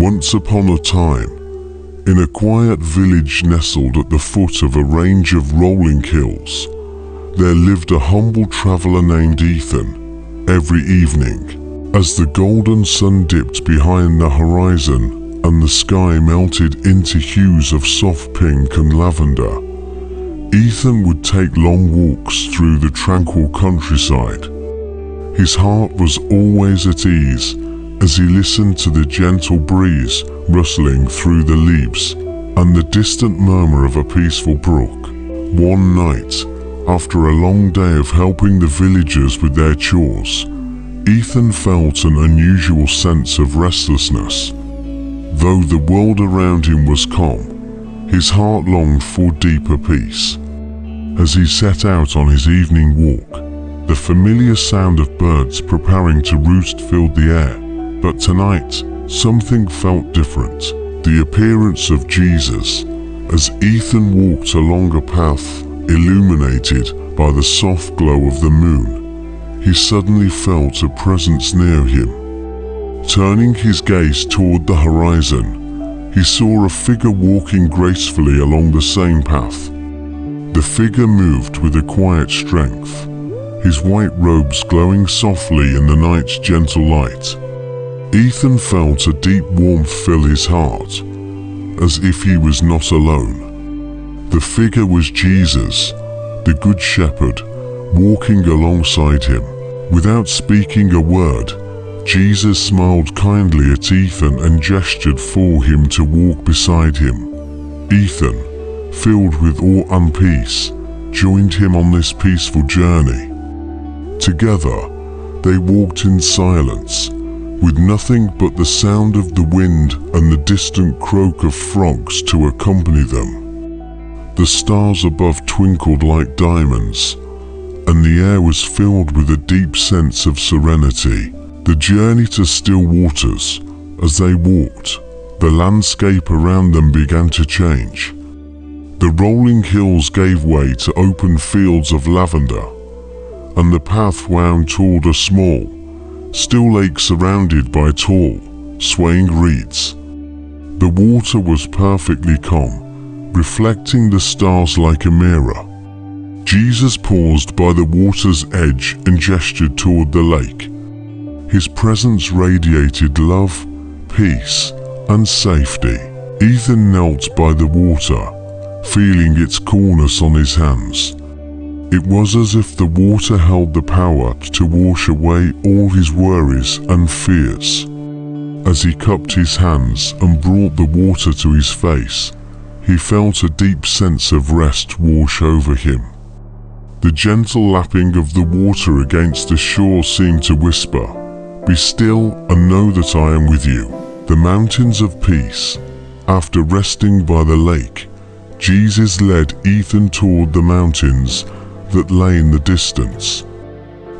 Once upon a time, in a quiet village nestled at the foot of a range of rolling hills, there lived a humble traveler named Ethan. Every evening, as the golden sun dipped behind the horizon and the sky melted into hues of soft pink and lavender, Ethan would take long walks through the tranquil countryside. His heart was always at ease as he listened to the gentle breeze rustling through the leaves and the distant murmur of a peaceful brook. One night, after a long day of helping the villagers with their chores, Ethan felt an unusual sense of restlessness. Though the world around him was calm, his heart longed for deeper peace. As he set out on his evening walk, the familiar sound of birds preparing to roost filled the air. But tonight, something felt different. The appearance of Jesus. As Ethan walked along a path illuminated by the soft glow of the moon, he suddenly felt a presence near him. Turning his gaze toward the horizon, he saw a figure walking gracefully along the same path. The figure moved with a quiet strength, his white robes glowing softly in the night's gentle light. Ethan felt a deep warmth fill his heart, as if he was not alone. The figure was Jesus, the Good Shepherd, walking alongside him. Without speaking a word, Jesus smiled kindly at Ethan and gestured for him to walk beside him. Ethan, filled with awe and peace, joined him on this peaceful journey. Together, they walked in silence, with nothing but the sound of the wind and the distant croak of frogs to accompany them. The stars above twinkled like diamonds, and the air was filled with a deep sense of serenity. The journey to still waters. As they walked, the landscape around them began to change. The rolling hills gave way to open fields of lavender, and the path wound toward a small, still lake surrounded by tall, swaying reeds. The water was perfectly calm, reflecting the stars like a mirror. Jesus paused by the water's edge and gestured toward the lake. His presence radiated love, peace, and safety. Ethan knelt by the water, feeling its coolness on his hands. It was as if the water held the power to wash away all his worries and fears. As he cupped his hands and brought the water to his face, he felt a deep sense of rest wash over him. The gentle lapping of the water against the shore seemed to whisper, "Be still and know that I am with you." The mountains of peace. After resting by the lake, Jesus led Ethan toward the mountains that lay in the distance.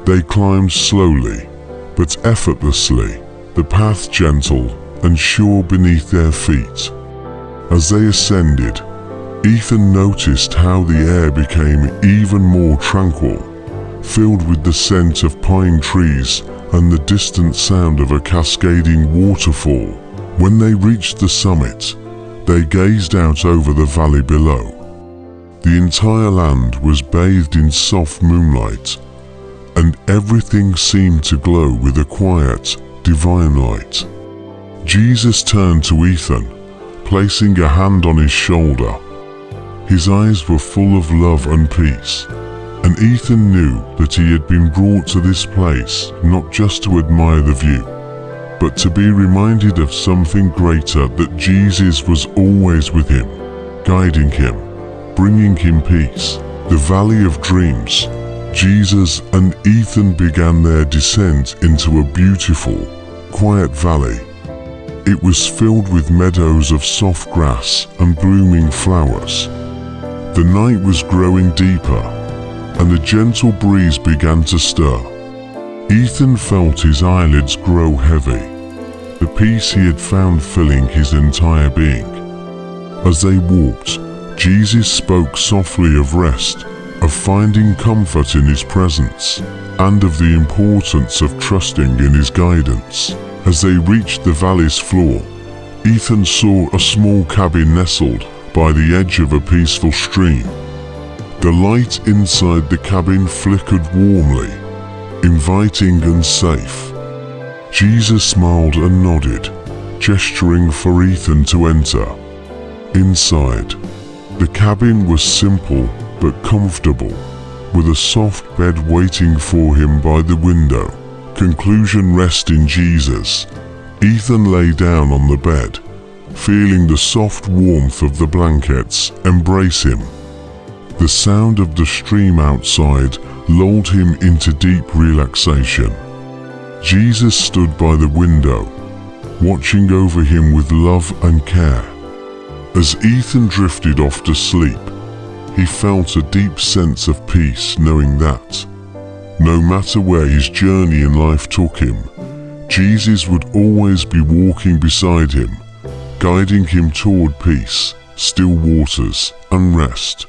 They climbed slowly, but effortlessly, the path gentle and sure beneath their feet. As they ascended, Ethan noticed how the air became even more tranquil, filled with the scent of pine trees and the distant sound of a cascading waterfall. When they reached the summit, they gazed out over the valley below. The entire land was bathed in soft moonlight, and everything seemed to glow with a quiet, divine light. Jesus turned to Ethan, placing a hand on his shoulder. His eyes were full of love and peace, and Ethan knew that he had been brought to this place not just to admire the view, but to be reminded of something greater, that Jesus was always with him, guiding him, bringing him peace. The Valley of Dreams. Jesus and Ethan began their descent into a beautiful, quiet valley. It was filled with meadows of soft grass and blooming flowers. The night was growing deeper, and a gentle breeze began to stir. Ethan felt his eyelids grow heavy, the peace he had found filling his entire being. As they walked, Jesus spoke softly of rest, of finding comfort in his presence, and of the importance of trusting in his guidance. As they reached the valley's floor, Ethan saw a small cabin nestled by the edge of a peaceful stream. The light inside the cabin flickered warmly, inviting and safe. Jesus smiled and nodded, gesturing for Ethan to enter. Inside, the cabin was simple but comfortable, with a soft bed waiting for him by the window. Conclusion: rest in Jesus. Ethan lay down on the bed, feeling the soft warmth of the blankets embrace him. The sound of the stream outside lulled him into deep relaxation. Jesus stood by the window, watching over him with love and care. As Ethan drifted off to sleep, he felt a deep sense of peace, knowing that, no matter where his journey in life took him, Jesus would always be walking beside him, guiding him toward peace, still waters, and rest.